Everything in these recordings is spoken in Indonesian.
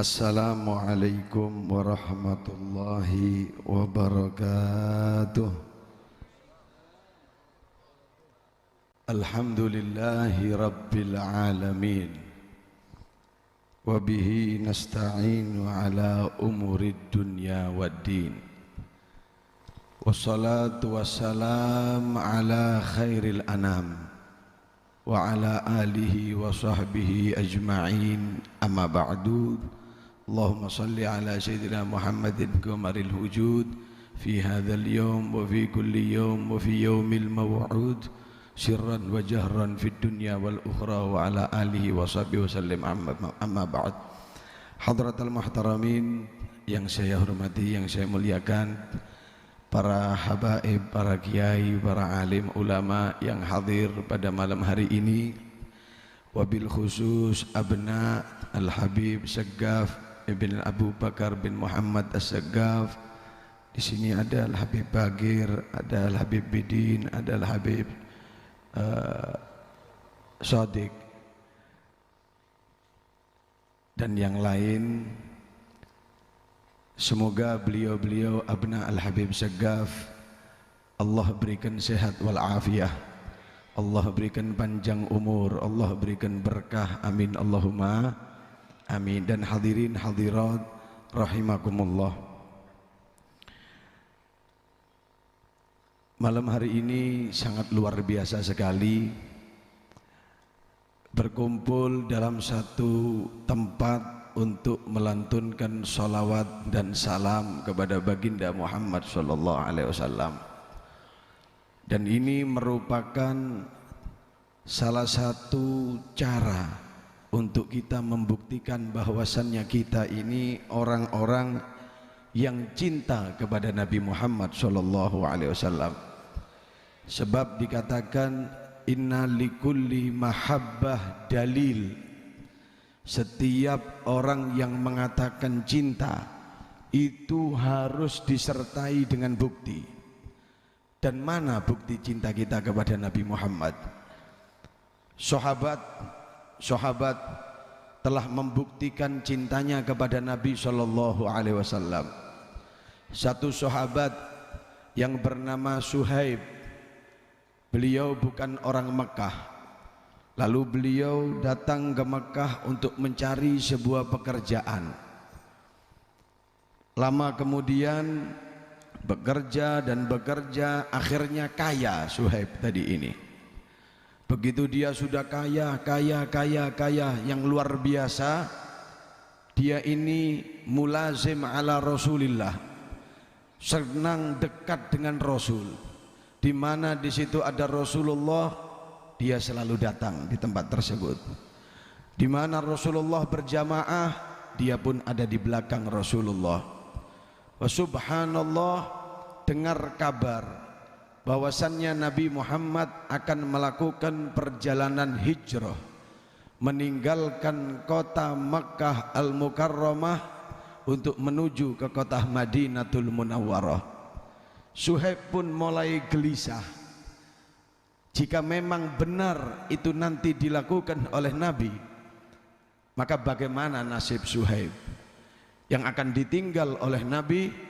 Assalamualaikum warahmatullahi wabarakatuh. Alhamdulillahi rabbil alamin. Wabihi nasta'inu ala umurid dunya waddin. Wassalatu wassalam ala khairil anam wa ala alihi wa sahbihi ajma'in, amma ba'du. Allahumma salli ala sayyidina Muhammadin qamaril wujud fi hadzal yawm wa fi kulli yawm wa fi yawmil maw'ud sirran wa jahran fid dunya wal ukhra wa ala alihi wa sahbihi wasallim, amma ba'd. Hadratal muhtaramin yang saya hormati, yang saya muliakan, para habaib, para kiai, para alim ulama yang hadir pada malam hari ini, wabil khusus abna Al-Habib Saggaf Ibn Abu Bakar bin Muhammad As-Saggaf. Di sini ada Al-Habib Bagir, ada Al-Habib Bidin, ada Al-Habib Sadiq dan yang lain. Semoga beliau-beliau abna Al-Habib Saggaf Allah berikan sehat wal afiyah, Allah berikan panjang umur, Allah berikan berkah, amin Allahumma amin. Dan hadirin hadirat rahimakumullah, malam hari ini sangat luar biasa sekali, berkumpul dalam satu tempat untuk melantunkan salawat dan salam kepada baginda Muhammad sallallahu alaihi wasallam. Dan ini merupakan salah satu cara untuk kita membuktikan bahwasannya kita ini orang-orang yang cinta kepada Nabi Muhammad sallallahu alaihi wasallam. Sebab dikatakan inna likulli mahabbah dalil. Setiap orang yang mengatakan cinta itu harus disertai dengan bukti. Dan mana bukti cinta kita kepada Nabi Muhammad? Sahabat telah membuktikan cintanya kepada Nabi sallallahu alaihi wasallam. Satu sahabat yang bernama Suhaib, beliau bukan orang Mekah. Lalu beliau datang ke Mekah untuk mencari sebuah pekerjaan. Lama kemudian bekerja dan bekerja, akhirnya kaya Suhaib tadi ini. Begitu dia sudah kaya yang luar biasa, dia ini mulazim ala Rasulillah, senang dekat dengan Rasul. Di mana di situ ada Rasulullah, dia selalu datang di tempat tersebut. Di mana Rasulullah berjamaah, dia pun ada di belakang Rasulullah. Wa subhanallah, dengar kabar bahwasannya Nabi Muhammad akan melakukan perjalanan hijrah, meninggalkan kota Makkah Al-Mukarramah untuk menuju ke kota Madinatul Munawwarah. Suhaib pun mulai gelisah. Jika memang benar itu nanti dilakukan oleh Nabi, maka bagaimana nasib Suhaib yang akan ditinggal oleh Nabi,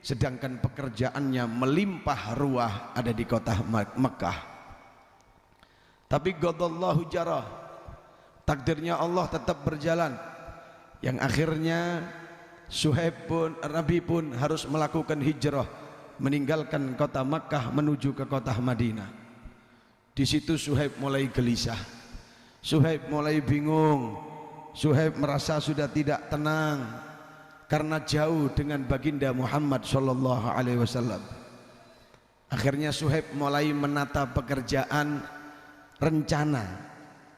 sedangkan pekerjaannya melimpah ruah ada di kota Mekah. Tapi qadallahu jarah, takdirnya Allah tetap berjalan, yang akhirnya Suhaib pun, Nabi pun harus melakukan hijrah, meninggalkan kota Mekah menuju ke kota Madinah. Di situ Suhaib mulai gelisah, Suhaib mulai bingung, Suhaib merasa sudah tidak tenang karena jauh dengan baginda Muhammad sallallahu alaihi wasallam. Akhirnya Suhaib mulai menata pekerjaan, rencana.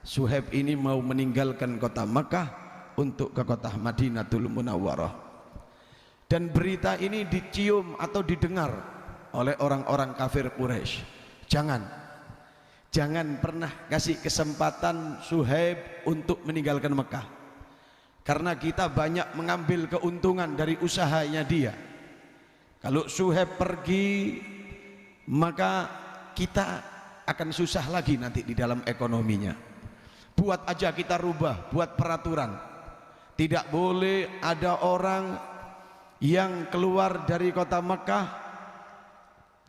Suhaib ini mau meninggalkan kota Makkah untuk ke kota Madinatul Munawwarah. Dan berita ini dicium atau didengar oleh orang-orang kafir Quraisy. Jangan pernah kasih kesempatan Suhaib untuk meninggalkan Mekah, karena kita banyak mengambil keuntungan dari usahanya dia. Kalau Suhaib pergi, maka kita akan susah lagi nanti di dalam ekonominya. Buat aja kita rubah, buat peraturan. Tidak boleh ada orang yang keluar dari kota Mekah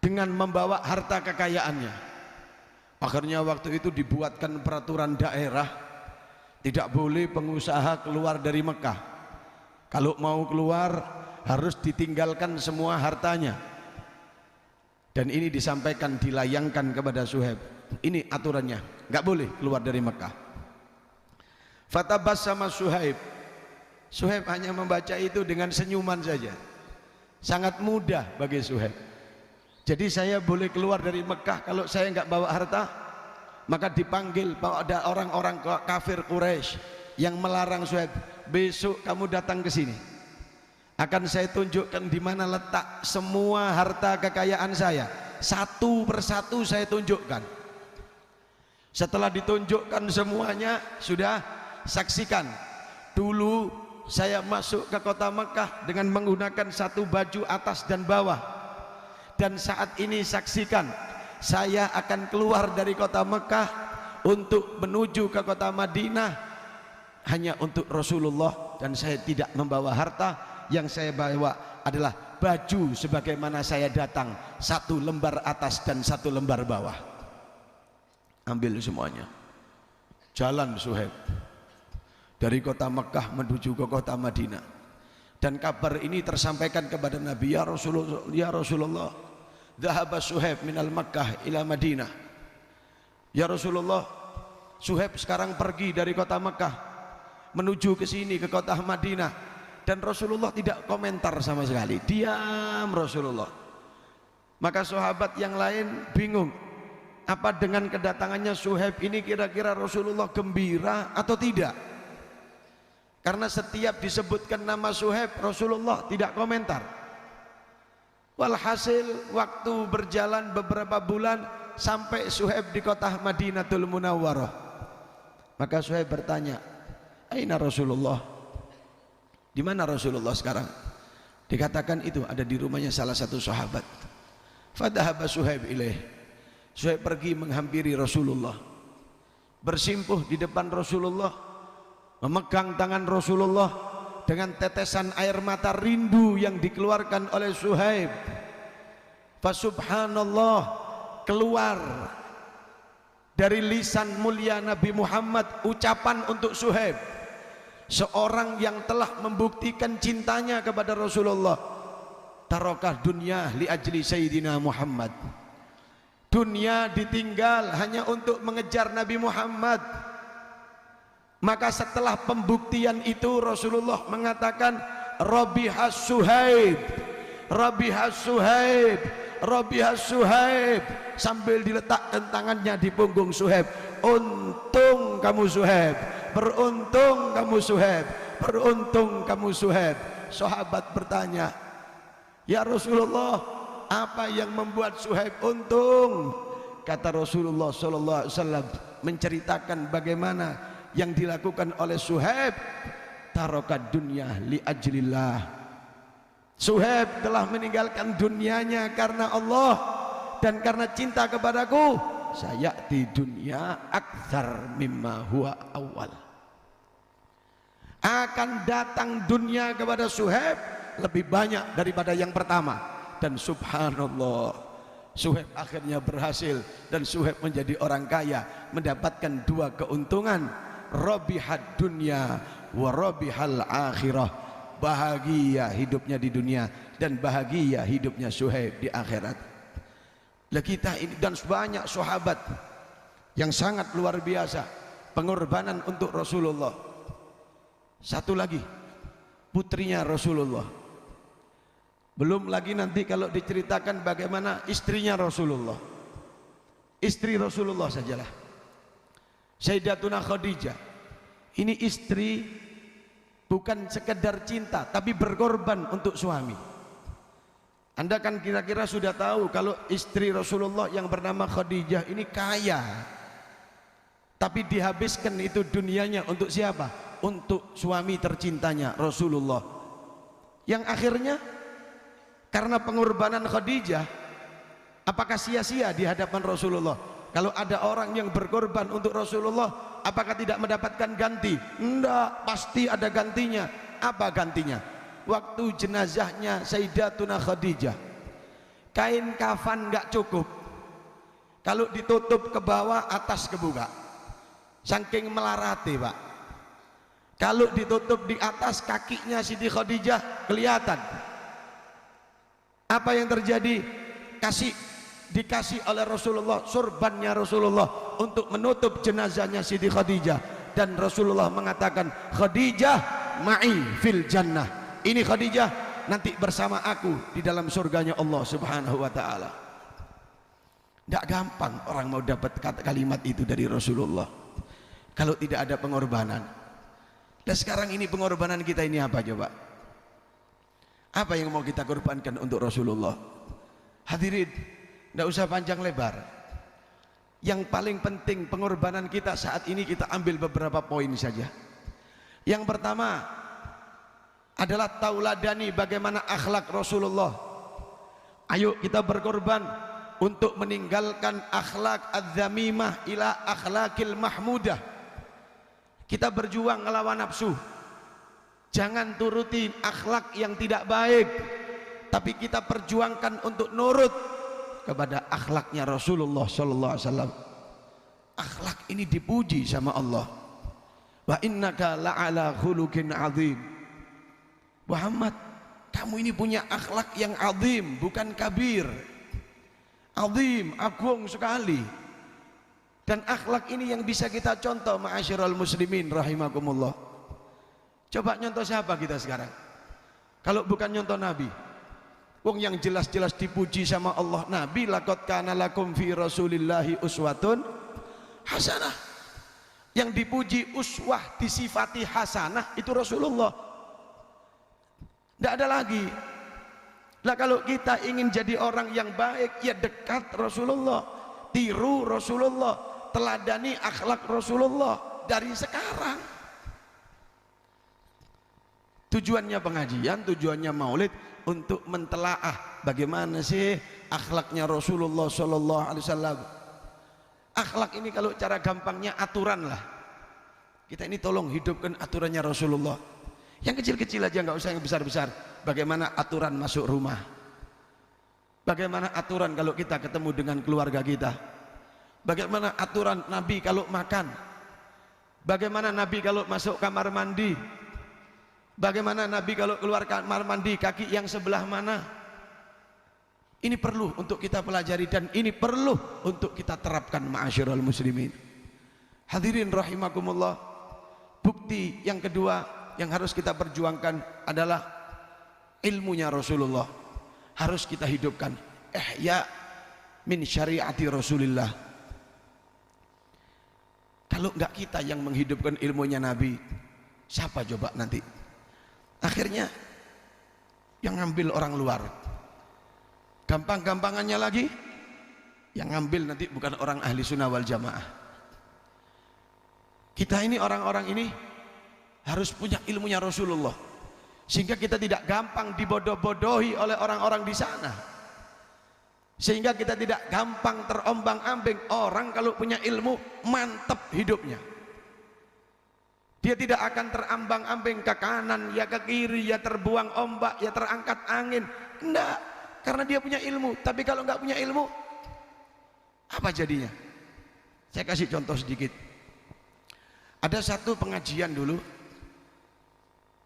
dengan membawa harta kekayaannya. Akhirnya waktu itu dibuatkan peraturan daerah, tidak boleh pengusaha keluar dari Mekah. Kalau mau keluar harus ditinggalkan semua hartanya. Dan ini disampaikan, dilayangkan kepada Suhaib. Ini aturannya, nggak boleh keluar dari Mekah. Fatabassama Suhaib. Suhaib hanya membaca itu dengan senyuman saja. Sangat mudah bagi Suhaib. Jadi saya boleh keluar dari Mekah kalau saya nggak bawa harta? Maka dipanggil ada orang-orang kafir Quraisy yang melarang Suhaib, besok kamu datang ke sini, akan saya tunjukkan di mana letak semua harta kekayaan saya, satu persatu saya tunjukkan. Setelah ditunjukkan semuanya, sudah saksikan. Dulu saya masuk ke kota Mekah dengan menggunakan satu baju atas dan bawah, dan saat ini saksikan, saya akan keluar dari kota Mekah untuk menuju ke kota Madinah hanya untuk Rasulullah, dan saya tidak membawa harta. Yang saya bawa adalah baju sebagaimana saya datang, satu lembar atas dan satu lembar bawah. Ambil semuanya, jalan Suhaib dari kota Mekah menuju ke kota Madinah. Dan kabar ini tersampaikan kepada Nabi, ya Rasulullah, dhahaba Suhaib minal Makkah ila Madinah. Ya Rasulullah, Suhaib sekarang pergi dari kota Mekah menuju ke sini, ke kota Madinah. Dan Rasulullah tidak komentar sama sekali, diam Rasulullah. Maka sahabat yang lain bingung, apa dengan kedatangannya Suhaib ini kira-kira Rasulullah gembira atau tidak? Karena setiap disebutkan nama Suhaib, Rasulullah tidak komentar. Walhasil waktu berjalan beberapa bulan sampai Suhaib di kota Madinatul Munawwarah. Maka Suhaib bertanya, aina Rasulullah? Di mana Rasulullah sekarang? Dikatakan itu ada di rumahnya salah satu sahabat. Fadhahaba Suhaib ilaih. Suhaib pergi menghampiri Rasulullah, bersimpuh di depan Rasulullah, memegang tangan Rasulullah dengan tetesan air mata rindu yang dikeluarkan oleh Suhaib. Fasubhanallah, keluar dari lisan mulia Nabi Muhammad ucapan untuk Suhaib, seorang yang telah membuktikan cintanya kepada Rasulullah. Tarakah dunia li ajli Sayyidina Muhammad. Dunia ditinggal hanya untuk mengejar Nabi Muhammad. Maka setelah pembuktian itu Rasulullah mengatakan, Rabihas Suhaib, Rabihas Suhaib, Rabihas Suhaib, sambil diletakkan tangannya di punggung Suhaib. Untung kamu Suhaib, beruntung kamu Suhaib, beruntung kamu Suhaib. Sahabat bertanya, ya Rasulullah, apa yang membuat Suhaib untung? Kata Rasulullah sallallahu alaihi wasallam menceritakan bagaimana yang dilakukan oleh Suhaib. Tarokat dunya li ajlillah. Suhaib telah meninggalkan dunianya karena Allah dan karena cinta kepadaku. Saya di dunia aktsar mimma huwa awal. Akan datang dunia kepada Suhaib lebih banyak daripada yang pertama. Dan subhanallah, Suhaib akhirnya berhasil dan Suhaib menjadi orang kaya, mendapatkan dua keuntungan, rabihad dunya wa rabihal akhirah. Bahagia hidupnya di dunia dan bahagia hidupnya Suhaib di akhirat. Lah kita ini dan banyak sahabat yang sangat luar biasa pengorbanan untuk Rasulullah. Satu lagi, putrinya Rasulullah. Belum lagi nanti kalau diceritakan bagaimana istrinya Rasulullah. Istri Rasulullah sajalah, Sayyidatuna Khadijah. Ini istri bukan sekedar cinta tapi berkorban untuk suami. Anda kan kira-kira sudah tahu kalau istri Rasulullah yang bernama Khadijah ini kaya, tapi dihabiskan itu dunianya untuk siapa? Untuk suami tercintanya Rasulullah, yang akhirnya karena pengorbanan Khadijah, apakah sia-sia di hadapan Rasulullah? Kalau ada orang yang berkorban untuk Rasulullah, apakah tidak mendapatkan ganti? Enggak, pasti ada gantinya. Apa gantinya? Waktu jenazahnya Sayyidatuna Khadijah, kain kafan enggak cukup. Kalau ditutup ke bawah, atas kebuka. Saking melarati, Pak. Kalau ditutup di atas, kakinya Siti Khadijah kelihatan. Apa yang terjadi? Dikasih oleh Rasulullah surbannya Rasulullah untuk menutup jenazahnya Siti Khadijah, dan Rasulullah mengatakan, Khadijah ma'i fil jannah. Ini Khadijah nanti bersama aku di dalam surganya Allah Subhanahu wa taala. Tidak gampang orang mau dapat kalimat itu dari Rasulullah kalau tidak ada pengorbanan. Dan sekarang ini pengorbanan kita ini apa coba? Apa yang mau kita korbankan untuk Rasulullah? Hadirin, tidak usah panjang lebar. Yang paling penting pengorbanan kita saat ini, kita ambil beberapa poin saja. Yang pertama adalah tauladani bagaimana akhlak Rasulullah. Ayo kita berkorban untuk meninggalkan akhlak adz-dzamimah ila akhlakil mahmudah. Kita berjuang melawan nafsu. Jangan turuti akhlak yang tidak baik, tapi kita perjuangkan untuk nurut kepada akhlaknya Rasulullah sallallahu alaihi wasallam. Akhlak ini dipuji sama Allah. Wa innaka la'ala khuluqin azim. Muhammad, kamu ini punya akhlak yang azim, bukan kabir. Azim, agung sekali. Dan akhlak ini yang bisa kita contoh, ma'asyiral muslimin rahimakumullah. Coba nyontoh siapa kita sekarang? Kalau bukan nyontoh Nabi. Wong yang jelas-jelas dipuji sama Allah, Nabi, laqad kana lakum fi rasulillahi uswatun hasanah. Yang dipuji uswah, disifati hasanah, itu Rasulullah. Tidak ada lagi. Nah, kalau kita ingin jadi orang yang baik, ya dekat Rasulullah, tiru Rasulullah, teladani akhlak Rasulullah dari sekarang. Tujuannya pengajian, tujuannya maulid untuk mentelaah bagaimana sih akhlaknya Rasulullah sallallahu alaihi wasallam. Akhlak ini kalau cara gampangnya aturan lah. Kita ini tolong hidupkan aturannya Rasulullah. Yang kecil-kecil aja, nggak usah yang besar-besar. Bagaimana aturan masuk rumah? Bagaimana aturan kalau kita ketemu dengan keluarga kita? Bagaimana aturan Nabi kalau makan? Bagaimana Nabi kalau masuk kamar mandi? Bagaimana Nabi kalau keluar kamar mandi, kaki yang sebelah mana? Ini perlu untuk kita pelajari dan ini perlu untuk kita terapkan, ma'asyiral muslimin. Hadirin rahimakumullah. Bukti yang kedua yang harus kita perjuangkan adalah ilmunya Rasulullah. Harus kita hidupkan. Ihya min syariati Rasulillah. Kalau enggak kita yang menghidupkan ilmunya Nabi, siapa coba nanti? Akhirnya yang ngambil orang luar. Gampang-gampangannya lagi, yang ngambil nanti bukan orang ahli sunnah wal jamaah. Kita ini, orang-orang ini harus punya ilmunya Rasulullah, sehingga kita tidak gampang dibodoh-bodohi oleh orang-orang di sana, sehingga kita tidak gampang terombang-ambing. Orang kalau punya ilmu mantap hidupnya, dia tidak akan terambang-ambing ke kanan, ya ke kiri, ya terbuang ombak, ya terangkat angin. Enggak, karena dia punya ilmu. Tapi kalau enggak punya ilmu, apa jadinya? Saya kasih contoh sedikit. Ada satu pengajian dulu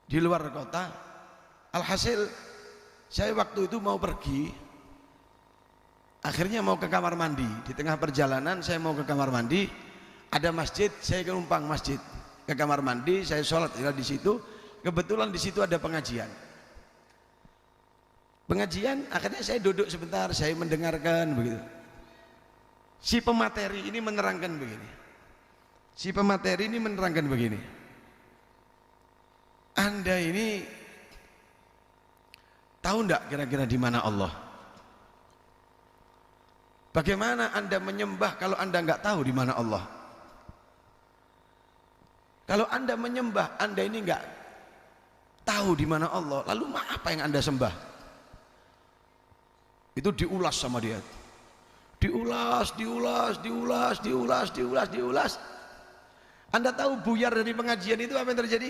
di luar kota. Alhasil saya waktu itu mau pergi, akhirnya mau ke kamar mandi. Di tengah perjalanan saya mau ke kamar mandi, ada masjid, saya numpang masjid. Ke kamar mandi, saya sholat di situ. Kebetulan di situ ada pengajian. Akhirnya saya duduk sebentar, saya mendengarkan begitu. Si pemateri ini menerangkan begini. Anda ini tahu enggak kira-kira di mana Allah? Bagaimana Anda menyembah kalau Anda enggak tahu di mana Allah? Kalau Anda menyembah, Anda ini enggak tahu di mana Allah, lalu apa yang Anda sembah? Itu diulas sama dia. diulas. Anda tahu buyar dari pengajian itu apa yang terjadi?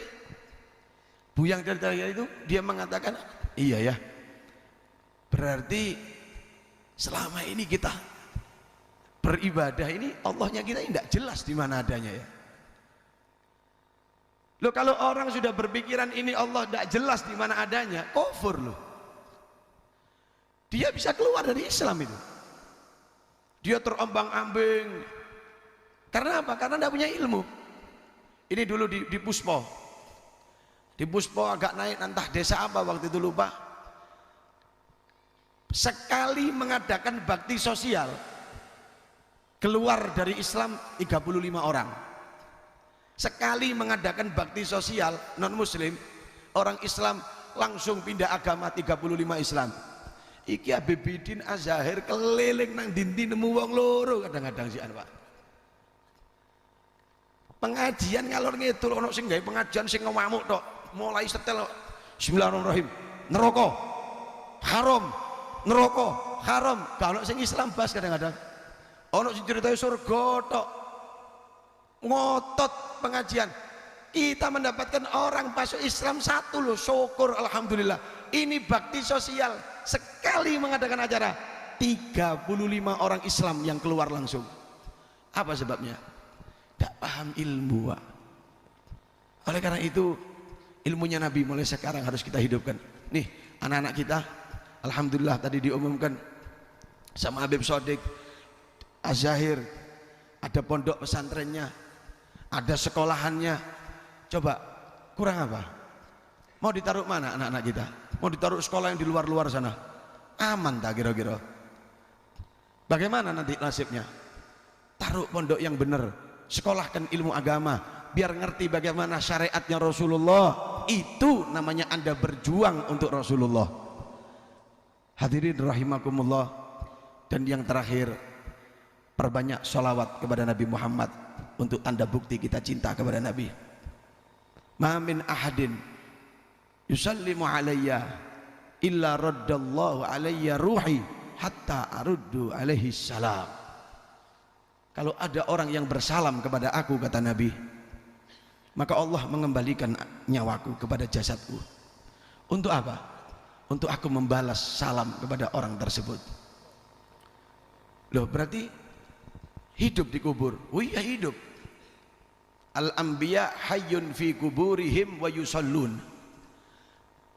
Buyang dari itu dia mengatakan, iya ya, berarti selama ini kita beribadah ini Allahnya kita tidak jelas di mana adanya ya. Loh, kalau orang sudah berpikiran ini Allah tidak jelas di mana adanya, kufur loh. Dia bisa keluar dari Islam itu. Dia terombang-ambing. Karena apa? Karena tidak punya ilmu. Ini dulu di Puspo. Di Puspo agak naik, entah desa apa waktu itu lupa. Sekali mengadakan bakti sosial, keluar dari Islam 35 orang. Sekali mengadakan bakti sosial non muslim, orang Islam langsung pindah agama 35 Islam. Iki Abibidin Azahir keliling nang dindi nemu wong loro kadang-kadang si Pak. Pengajian ngalor ngidul ono sing gawe pengajian sing ngamuk tok, mulai setel Bismillahirrahmanirrahim. Neraka haram, neraka haram. Kalau sing Islam bas kadang-kadang. Ono sing critane surga tok. Ngotot pengajian. Kita mendapatkan orang masuk Islam satu loh, syukur alhamdulillah. Ini bakti sosial, sekali mengadakan acara 35 orang Islam yang keluar langsung. Apa sebabnya? Tidak paham ilmu, Pak. Oleh karena itu ilmunya Nabi mulai sekarang harus kita hidupkan. Nih anak-anak kita, alhamdulillah tadi diumumkan sama Habib Sodik Az-Zahir, ada pondok pesantrennya, ada sekolahannya. Coba kurang apa? Mau ditaruh mana anak-anak kita? Mau ditaruh sekolah yang di luar-luar sana? Aman tak kira-kira? Bagaimana nanti nasibnya? Taruh pondok yang benar, sekolahkan ilmu agama, biar ngerti bagaimana syariatnya Rasulullah. Itu namanya Anda berjuang untuk Rasulullah. Hadirin rahimakumullah. Dan yang terakhir, perbanyak sholawat kepada Nabi Muhammad untuk Anda bukti kita cinta kepada Nabi. Ma min ahadin yusallimu alayya illa raddallahu alayya ruhi hatta aruddu alaihi salam. Kalau ada orang yang bersalam kepada aku, kata Nabi, maka Allah mengembalikan nyawaku kepada jasadku. Untuk apa? Untuk aku membalas salam kepada orang tersebut. Loh, berarti hidup di kubur? Oh iya, hidup. Al-anbiya hayyun fi kuburihim wa yusallun.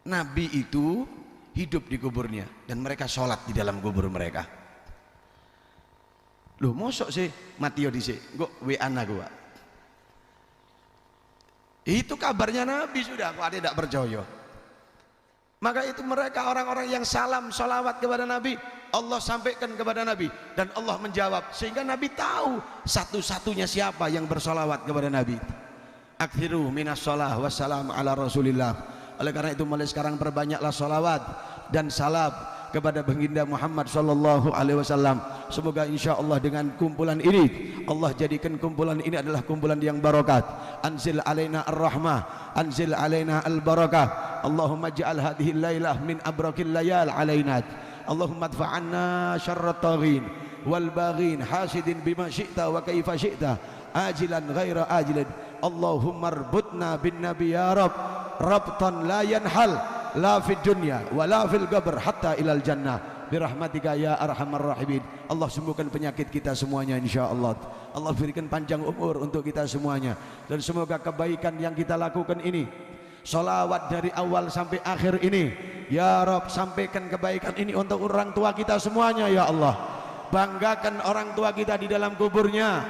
Nabi itu hidup di kuburnya dan mereka sholat di dalam kubur mereka. Loh, mosok sih Matio dhisik, engko WA-an aku, Pak. Itu kabarnya Nabi sudah, kok ada tidak percaya. Maka itu mereka orang-orang yang salam sholawat kepada Nabi, Allah sampaikan kepada Nabi dan Allah menjawab, sehingga Nabi tahu satu-satunya siapa yang bersolawat kepada Nabi. Akthiru minas sholah wassalam ala Rasulillah. Oleh karena itu mulai sekarang perbanyaklah sholawat dan salam kepada baginda Muhammad sallallahu alaihi wasallam. Semoga insya Allah dengan kumpulan ini Allah jadikan kumpulan ini adalah kumpulan yang barakat. Anzil alaina ar-rahmah, anzil alaina al-barakah. Allahumma ja'al hadhihi lailah min abrakil layal alaina. Allahumma adfa'anna syarrat taghin wal baghin hasidin bima syi'ta wa kaifa syi'ta ajilan ghaira ajilin. Allahumma arbutna bin nabi ya rab rabtan la yanhal la fid dunya wa la fil qabr hatta ilal jannah birahmatika ya arhamar rahimin. Allah sembuhkan penyakit kita semuanya insyaallah. Allah berikan panjang umur untuk kita semuanya, dan semoga kebaikan yang kita lakukan ini, sholawat dari awal sampai akhir ini, ya Rabb, sampaikan kebaikan ini untuk orang tua kita semuanya ya Allah. Banggakan orang tua kita di dalam kuburnya,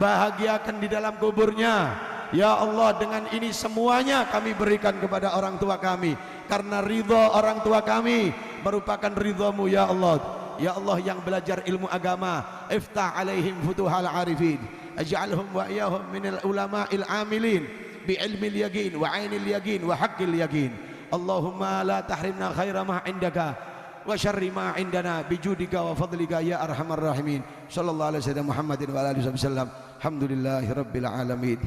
bahagiakan di dalam kuburnya ya Allah. Dengan ini semuanya kami berikan kepada orang tua kami, karena ridha orang tua kami merupakan ridhamu ya Allah. Ya Allah, yang belajar ilmu agama, iftah alaihim futuhal arifin, aj'alhum wa iyahum minal ulama'il amilin bi ilmil yaqin wa ainil yaqin wa haqqil yaqin. Allahumma la tahrimna khaira ma indaka wa syarri ma indana bijudika wa fadlika ya arhamar rahimin. Sallallahu alaihi wasallam Muhammadin wa alihi wasallam. Alhamdulillahi rabbil alamin.